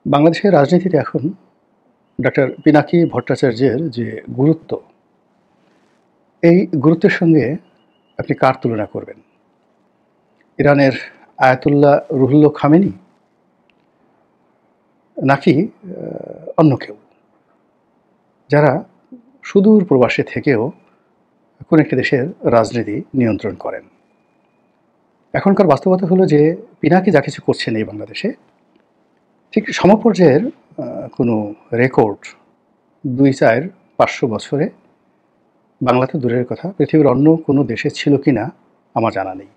বাংলাদেশের রাজনীতিতে এখন ডক্টর পিনাকি ভট্টাচার্যের যে গুরুত্ব, এই গুরুত্বের সঙ্গে আপনি কার তুলনা করবেন? ইরানের আয়াতুল্লাহ রুহুল্লাহ খামেনি, নাকি অন্য কেউ, যারা সুদূর প্রবাসে থেকেও কোনো একটি দেশের রাজনীতি নিয়ন্ত্রণ করেন? এখনকার বাস্তবতা হলো যে পিনাকি যা কিছু করছেন এই বাংলাদেশে, ঠিক সমপর্যায়ের কোনো রেকর্ড ২-৪-৫০০ বছরে বাংলাতে দূরের কথা, পৃথিবীর অন্য কোনো দেশে ছিল কি না আমার জানা নেই।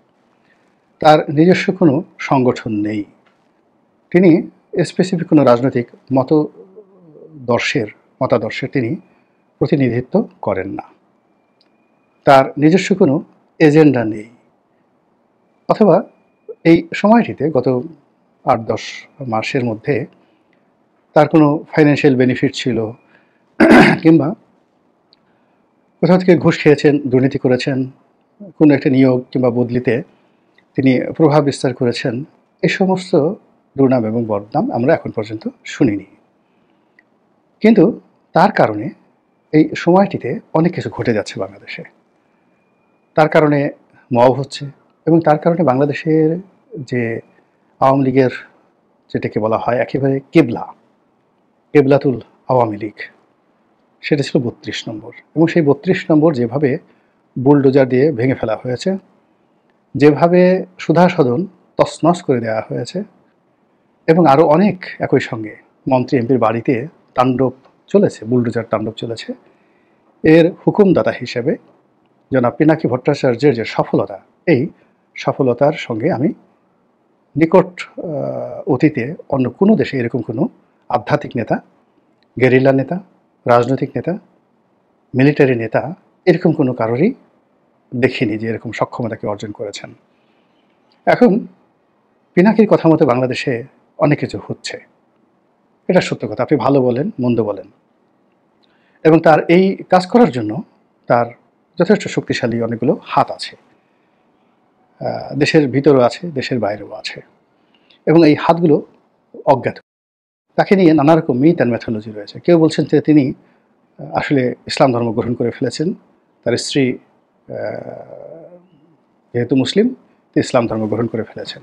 তার নিজস্ব কোনো সংগঠন নেই। তিনি স্পেসিফিক কোনো রাজনৈতিক মতাদর্শের তিনি প্রতিনিধিত্ব করেন না। তার নিজস্ব কোনো এজেন্ডা নেই। অথবা এই সময়টিতে গত ৮-১০ মাসের মধ্যে তার কোনো ফাইন্যান্সিয়াল বেনিফিট ছিল, কিংবা কোথাও থেকে ঘুষ খেয়েছেন, দুর্নীতি করেছেন, কোনো একটা নিয়োগ কিংবা বদলিতে তিনি প্রভাব বিস্তার করেছেন, এই সমস্ত দুর্নাম এবং বদনাম আমরা এখন পর্যন্ত শুনিনি। কিন্তু তার কারণে এই সময়টিতে অনেক কিছু ঘটে যাচ্ছে বাংলাদেশে। তার কারণে মব হচ্ছে, এবং তার কারণে বাংলাদেশের যে আওয়ামী লীগের, যেটাকে বলা হয় একেবারে কেবলাতুল আওয়ামী লীগ, সেটা ছিল ৩২ নম্বর। এবং সেই ৩২ নম্বর যেভাবে বুলডোজার দিয়ে ভেঙে ফেলা হয়েছে, যেভাবে সুধা সদন তছনছ করে দেওয়া হয়েছে, এবং আরও অনেক একই সঙ্গে মন্ত্রী এমপির বাড়িতে তাণ্ডব চলেছে, বুলডোজার তাণ্ডব চলেছে, এর হুকুমদাতা হিসেবে জনাব পিনাকি ভট্টাচার্যের যে সফলতা, এই সফলতার সঙ্গে আমি নিকট অতীতে অন্য কোনো দেশে এরকম কোনো আধ্যাত্মিক নেতা, গেরিলা নেতা, রাজনৈতিক নেতা, মিলিটারি নেতা, এরকম কোনো কারোরই দেখিনি যে এরকম সক্ষমতাকে অর্জন করেছেন। এখন পিনাকির কথা মতো বাংলাদেশে অনেক কিছু হচ্ছে, এটা সত্য কথা। আপনি ভালো বলেন, মন্দ বলেন, এবং তার এই কাজ করার জন্য তার যথেষ্ট শক্তিশালী অনেকগুলো হাত আছে, দেশের ভিতরেও আছে, দেশের বাইরেও আছে, এবং এই হাতগুলো অজ্ঞাত। তাকে নিয়ে নানা রকম মিথ অ্যান্ড ম্যাথোলজি রয়েছে। কেউ বলছেন যে তিনি আসলে ইসলাম ধর্ম গ্রহণ করে ফেলেছেন, তার স্ত্রী যেহেতু মুসলিম, তিনি ইসলাম ধর্ম গ্রহণ করে ফেলেছেন।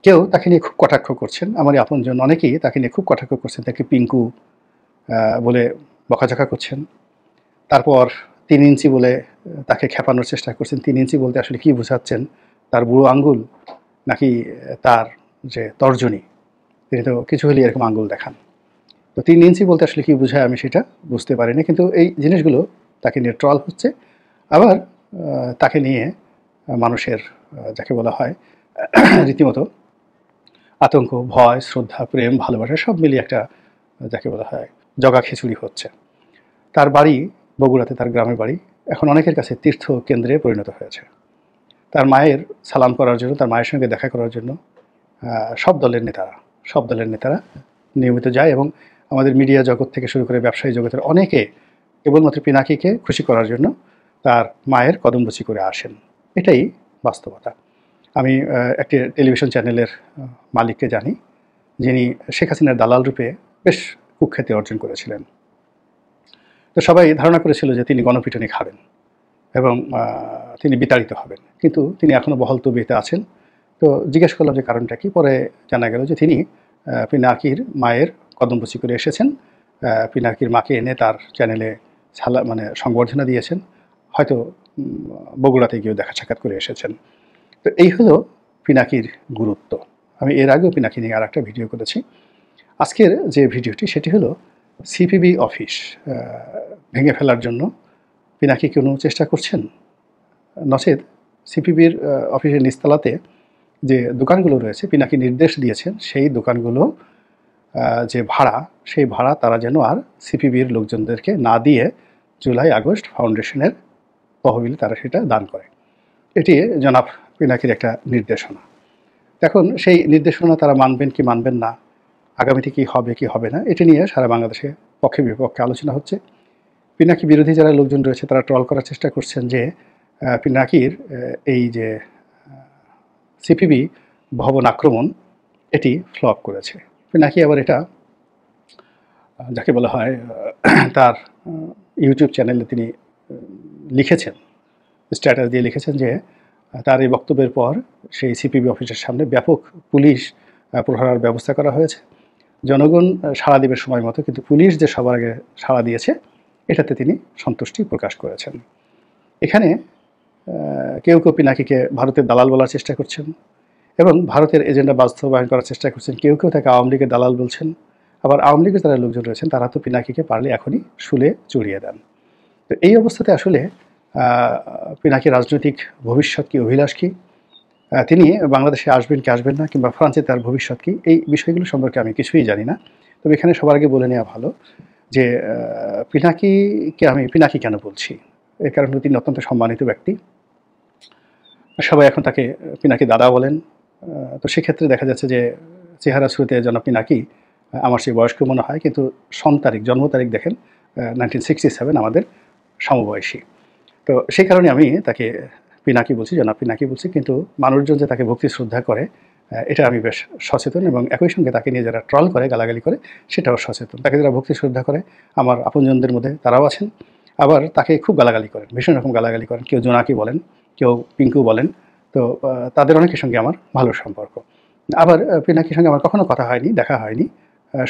কেউ তাকে নিয়ে খুব কটাক্ষ করছেন, আমারই আপনজন অনেকেই তাকে নিয়ে খুব কটাক্ষ করছেন, তাকে পিঙ্কু বলে বকাঝকা করছেন। তারপর ৩ ইঞ্চি বলে তাকে খেপানোর চেষ্টা করছেন। ৩ ইঞ্চি বলতে আসলে কী বোঝাচ্ছেন? তার বুড়ো আঙ্গুল, নাকি তার যে তর্জনী? তিনি তো কিছু হলেই এরকম আঙ্গুল দেখান। তো ৩ ইঞ্চি বলতে আসলে কী বোঝায় আমি সেটা বুঝতে পারিনি। কিন্তু এই জিনিসগুলো তাকে নিয়ে ট্রল হচ্ছে। আবার তাকে নিয়ে মানুষের যাকে বলা হয় রীতিমতো আতঙ্ক, ভয়, শ্রদ্ধা, প্রেম, ভালোবাসা সব মিলিয়ে একটা যাকে বলা হয় জগা খিচুড়ি হচ্ছে। তার বাড়ি বগুড়াতে, তার গ্রামের বাড়ি এখন অনেকের কাছে তীর্থ কেন্দ্রে পরিণত হয়েছে। তার মায়ের সালাম করার জন্য, তার মায়ের সঙ্গে দেখা করার জন্য সব দলের নেতারা নিয়মিত যায়, এবং আমাদের মিডিয়া জগৎ থেকে শুরু করে ব্যবসায়ী জগতের অনেকে কেবলমাত্র পিনাকিকে খুশি করার জন্য তার মায়ের কদমবুচি করে আসেন। এটাই বাস্তবতা। আমি একটি টেলিভিশন চ্যানেলের মালিককে জানি, যিনি শেখ হাসিনার দালাল রূপে বেশ কুখ্যাতি অর্জন করেছিলেন। তো সবাই ধারণা করেছিল যে তিনি গণপিটুনি খাবেন এবং তিনি বিতাড়িত হবেন, কিন্তু তিনি এখনও বহাল তবিয়তে আছেন। তো জিজ্ঞেস করলাম যে কারণটা কি, পরে জানা গেল যে তিনি পিনাকির মায়ের কদমবুচি করে এসেছেন। পিনাকির মাকে এনে তার চ্যানেলে সংবর্ধনা দিয়েছেন, হয়তো বগুড়াতে গিয়েও দেখা সাক্ষাৎ করে এসেছেন। তো এই হলো পিনাকির গুরুত্ব। আমি এর আগেও পিনাকি নিয়ে আর একটা ভিডিও করেছি। আজকের যে ভিডিওটি সেটি হলো সিপিবি অফিস ভেঙে ফেলার জন্য পিনাকি কোনো চেষ্টা করছেন, নচেত সিপিবির অফিসের নিচতলাতে যে দোকানগুলো রয়েছে, পিনাকি নির্দেশ দিয়েছেন সেই দোকানগুলো যে ভাড়া, সেই ভাড়া তারা যেন আর সিপিবির লোকজনদেরকে না দিয়ে জুলাই আগস্ট ফাউন্ডেশনের তহবিলে তারা সেটা দান করে। এটি জনাব পিনাকির একটা নির্দেশনা। এখন সেই নির্দেশনা তারা মানবেন কি মানবেন না, আগামীতে কী হবে কি হবে না, এটি নিয়ে সারা বাংলাদেশে পক্ষে বিপক্ষে আলোচনা হচ্ছে। পিনাকি বিরোধী যারা লোকজন রয়েছে তারা ট্রল করার চেষ্টা করছেন যে পিনাকির এই যে সিপিবি ভবন আক্রমণ, এটি ফ্লপ করেছে। পিনাকি আবার এটা যাকে বলা হয় তার ইউটিউব চ্যানেলে তিনি লিখেছেন, স্ট্যাটাস দিয়ে লিখেছেন যে তার এই বক্তব্যের পর সেই সিপিবি অফিসের সামনে ব্যাপক পুলিশ প্রহরার ব্যবস্থা করা হয়েছে। জনগণ সাড়া দেবে সময় মতো, কিন্তু পুলিশ যে সবার আগে সাড়া দিয়েছে এটাতে তিনি সন্তুষ্টি প্রকাশ করেছেন। এখানে কেউ কেউ পিনাকিকে ভারতের দালাল বলার চেষ্টা করছেন এবং ভারতের এজেন্ডা বাস্তবায়ন করার চেষ্টা করছেন। কেউ কেউ তাকে আওয়ামী লীগের দালাল বলছেন। আবার আওয়ামী লীগের যারা লোকজন রয়েছেন তারা তো পিনাকিকে পারলে এখনই শুলে চড়িয়ে দেন। তো এই অবস্থাতে আসলে পিনাকির রাজনৈতিক ভবিষ্যৎ কী, অভিলাষ কী, তিনি বাংলাদেশে আসবেন কি আসবেন না, কিংবা ফ্রান্সে তার ভবিষ্যৎ কী, এই বিষয়গুলো সম্পর্কে আমি কিছুই জানি না। তবে এখানে সবার আগে বলে নেওয়া ভালো যে পিনাকিকে আমি পিনাকি কেন বলছি, এর কারণ তিনি অত্যন্ত সম্মানিত ব্যক্তি। সবাই এখন তাকে পিনাকি দাদা বলেন। তো সেক্ষেত্রে দেখা যাচ্ছে যে চেহারা শুরুতে যেন পিনাকি আমার সেই বয়স্ক মনে হয়, কিন্তু জন্ম তারিখ দেখেন 1967, আমাদের সমবয়সী। তো সেই কারণে আমি তাকে পিনাকি বলছি, জনাব পিনাকি বলছি। কিন্তু মানুষজন যে তাকে ভক্তি শ্রদ্ধা করে এটা আমি বেশ সচেতন, এবং একই সঙ্গে তাকে নিয়ে যারা ট্রল করে, গালাগালি করে, সেটাও সচেতন। তাকে যারা ভক্তি শ্রদ্ধা করে আমার আপনজনদের মধ্যে তারাও আছেন, আবার তাকে খুব গালাগালি করেন, ভীষণ রকম গালাগালি করেন। কেউ জোনাকি বলেন, কেউ পিঙ্কু বলেন। তো তাদের অনেকের সঙ্গে আমার ভালো সম্পর্ক। আবার পিনাকির সঙ্গে আমার কখনো কথা হয়নি, দেখা হয়নি।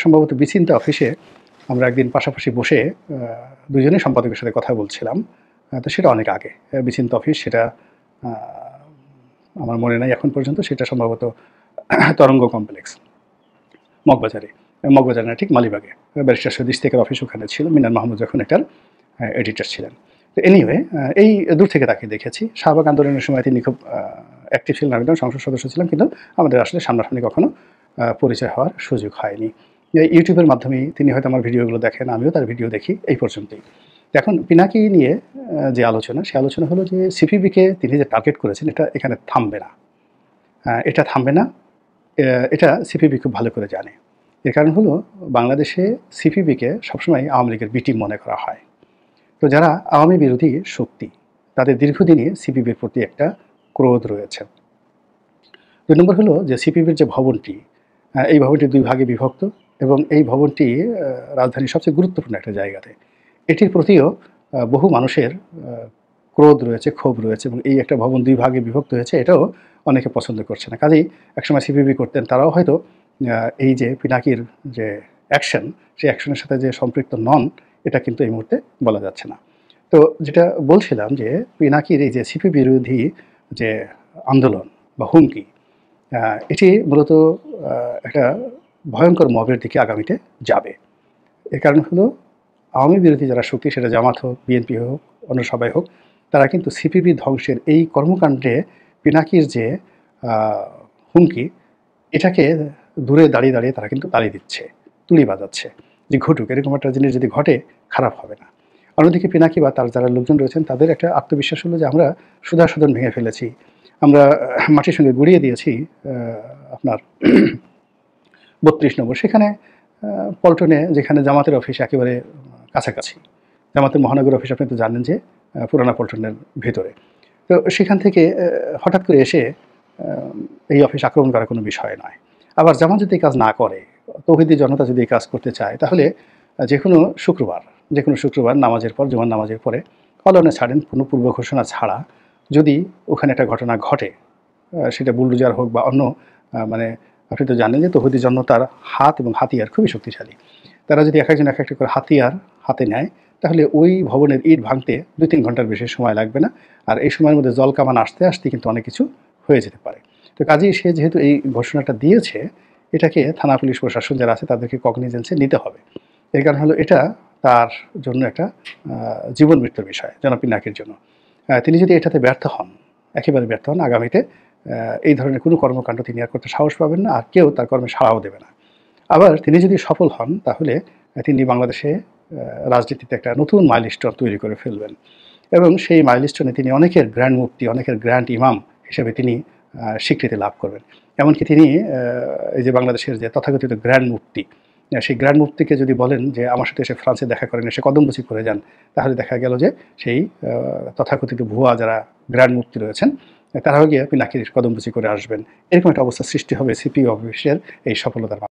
সম্ভবত বিচিন্তা অফিসে আমরা একদিন পাশাপাশি বসে দুজনেই সম্পাদকের সাথে কথা বলছিলাম। তো সেটা অনেক আগে, বিচিন্তা অফিস, সেটা আমার মনে নাই এখন পর্যন্ত। সেটা সম্ভবত তরঙ্গ কমপ্লেক্স, মগবাজারে না, ঠিক মালিবাগে। ব্যারিস্টার সদীশ শেখের অফিস ওখানে ছিল। মিনার মাহমুদ যখন এটার এডিটর ছিলেন। তো এনিওয়ে, এই দূর থেকে তাকে দেখেছি। শাহবাগ আন্দোলনের সময় তিনি খুব অ্যাক্টিভ ছিলেন, আমি সংসদ সদস্য ছিলাম, কিন্তু আমাদের আসলে সামনাসামনি কখনো পরিচয় হওয়ার সুযোগ হয়নি। ইউটিউবের মাধ্যমেই তিনি হয়তো আমার ভিডিওগুলো দেখেন, আমিও তার ভিডিও দেখি, এই পর্যন্তই। এখন পিনাকি নিয়ে যে আলোচনা, সে আলোচনা হলো যে সিপিবিকে তিনি যে টার্গেট করেছেন এটা এখানে থামবে না। এটা থামবে না, এটা সিপিবি খুব ভালো করে জানে। এর কারণ হলো বাংলাদেশে সিপিবিকে সবসময় আওয়ামী লীগের বি টিম মনে করা হয়। তো যারা আওয়ামী বিরোধী শক্তি, তাদের দীর্ঘদিনই সিপিবির প্রতি একটা ক্রোধ রয়েছে। ২ নম্বর হলো যে সিপিবির যে ভবনটি, এই ভবনটি ২ ভাগে বিভক্ত, এবং এই ভবনটি রাজধানীর সবচেয়ে গুরুত্বপূর্ণ একটা জায়গাতে। এটির প্রতিও বহু মানুষের ক্রোধ রয়েছে, ক্ষোভ রয়েছে, এবং এই একটা ভবন ২ ভাগে বিভক্ত হয়েছে, এটাও অনেকে পছন্দ করছে না। কাজেই একসময় সিপিবি করতেন, তারাও হয়তো এই যে পিনাকির যে অ্যাকশন, সেই অ্যাকশনের সাথে যে সম্পৃক্ত নন, এটা কিন্তু এই মুহূর্তে বলা যাচ্ছে না। তো যেটা বলছিলাম যে পিনাকির এই যে সিপি বিরোধী যে আন্দোলন বা হুমকি, এটি মূলত একটা ভয়ঙ্কর মবের দিকে আগামীতে যাবে। এর কারণ হলো আওয়ামী বিরোধী যারা শক্তি, সেটা জামাত হোক, বিএনপি হোক, অন্য সবাই হোক, তারা কিন্তু সিপিবি ধ্বংসের এই কর্মকাণ্ডে পিনাকির যে হুমকি, এটাকে দূরে দাঁড়িয়ে দাঁড়িয়ে তারা কিন্তু তালি দিচ্ছে, তুলি বাজাচ্ছে যে ঘটুক, এরকম একটা জিনিস যদি ঘটে খারাপ হবে না। অন্যদিকে পিনাকি বা তার যারা লোকজন রয়েছেন তাদের একটা আত্মবিশ্বাস হলো যে আমরা সুধাসদন ভেঙে ফেলেছি, আমরা মাটির সঙ্গে গুড়িয়ে দিয়েছি আপনার ৩২ নম্বর। সেখানে পল্টনে, যেখানে জামাতের অফিস একেবারে কাছাকাছি, জামাতের মহানগর অফিস আপনি তো জানেন যে পুরানা পল্টনের ভেতরে। তো সেখান থেকে হঠাৎ করে এসে এই অফিস আক্রমণ করা কোনো বিষয় নয়। আবার জামাত যদি এই কাজ না করে, তৌহিদি জনতা যদি এই কাজ করতে চায়, তাহলে যে কোনো শুক্রবার নামাজের পর, জুমার নামাজের পরে কলনে ছাড়েন, কোনো পূর্ব ঘোষণা ছাড়া যদি ওখানে একটা ঘটনা ঘটে, সেটা বুলডোজার হোক বা অন্য, মানে আপনি তো জানেন যে তৌহিদি জনতার হাত এবং হাতিয়ার খুবই শক্তিশালী। তারা যদি এক একজন এক একটা করে হাতিয়ার হাতে নেয়, তাহলে ওই ভবনের ইট ভাঙতে ২-৩ ঘন্টার বেশি সময় লাগবে না। আর এই সময়ের মধ্যে জল কামান আসতে আসতে কিন্তু অনেক কিছু হয়ে যেতে পারে। তো কাজেই সে যেহেতু এই ঘোষণাটা দিয়েছে, এটাকে থানা পুলিশ প্রশাসন যারা আছে তাদেরকে কগনিজেন্সে নিতে হবে। এর কারণ হলো এটা তার জন্য একটা জীবন মৃত্যুর বিষয়, জনাব পিনাকির জন্য। তিনি যদি এটাতে ব্যর্থ হন, একেবারে ব্যর্থ হন, আগামীতে এই ধরনের কোনো কর্মকাণ্ড তিনি আর করতে সাহস পাবেন না, আর কেউ তার কর্মে সাড়াও দেবে না। আবার তিনি যদি সফল হন, তাহলে তিনি বাংলাদেশে রাজনীতিতে একটা নতুন মাইলস্টোন তৈরি করে ফেলবেন, এবং সেই মাইলস্টোনে তিনি অনেকের গ্র্যান্ড মুফতি, অনেকের গ্র্যান্ড ইমাম হিসেবে তিনি স্বীকৃতি লাভ করবেন। এমনকি তিনি এই যে বাংলাদেশের যে তথাকথিত গ্র্যান্ড মুফতি, সেই গ্র্যান্ড মুফতিকে যদি বলেন যে আমার সাথে এসে ফ্রান্সে দেখা করেন, এসে কদমবুচি করে যান, তাহলে দেখা গেল যে সেই তথাকথিত ভুয়া যারা গ্র্যান্ড মুফতি রয়েছেন, তারাও গিয়ে পিনাকির কদমবুচি করে আসবেন। এরকম একটা অবস্থা সৃষ্টি হবে সিপি অফিসের এই সফলতার